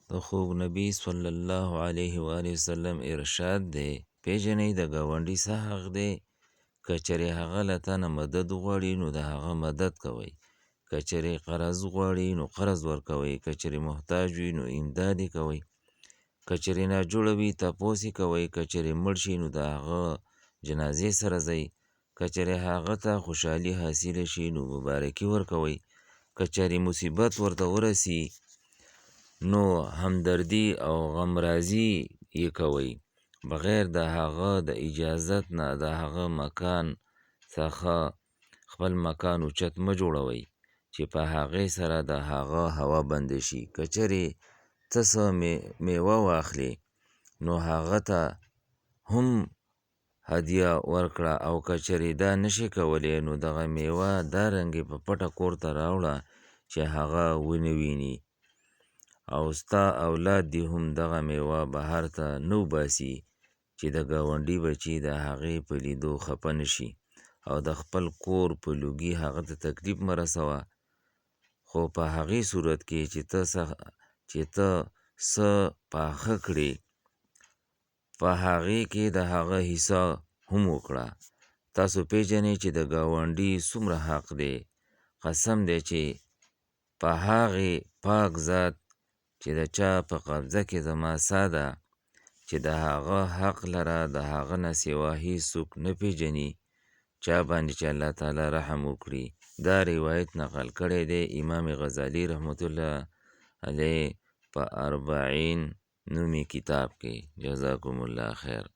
د خوږ نبی صلی الله علیه و آله وسلم ارشاد دی پیژنئ د ګاونډي څه حق دی. که چېرې هغه له تا نه مدد غواړي نو د هغه مدد کوئ. که چېرې قرض غواړي نو قرض ورکوئ. که چېرې محتاج وي نو امداد یې کوئ. که چېرې ناجوړه وي تپوس یې کوئ. که چېرې مړ شي نو د هغه جنازې سره ځئ. که چېرې هغه ته خوشحالي حاصله شي نو مبارکي ورکوئ. که چېرې مصیبت ورته ورسي نو همدردي او غمرازي یې کوئ. بغیر د هغه د اجازت نه د هغه مکان څخه خپل مکان اوچت مه جوړوئ چې په هغې سره د هغه هوا بنده شي. که چېرې ته څه میوه واخلې نو هغه ته هم هدیه ورکړه، او که چېرې دا نشي کولی نو دغه میوه دارنګې په پټه کور ته راوړه چې هغه ونه ویني، او ستا اولاد دې هم دغه میوه بهر ته نه وباسي چې د ګاونډي بچي د هغې په لیدو خفه نشي. او د خپل کور په لوګي هغه ته تکلیف مه رسوه، خو په هغې صورت کې چې ته څه پاخه کړې په هغې کې د هغه حصه هم وکړه. تاسو پیژنئ چې د ګاونډي څومره حق دی. قسم دی چې په هغې پاک ذات چې د چا په قبضه کې زما ساه ده چې د هغه حق لره د هغه نه سوا هیڅوک نه پیژني چا باندې چې الله تعالی رحم وکړي. دا روایت نقل کړی دی امام غزالی رحمت الله علیه په 40 نومي کتاب کې. جزاکم الله خیر.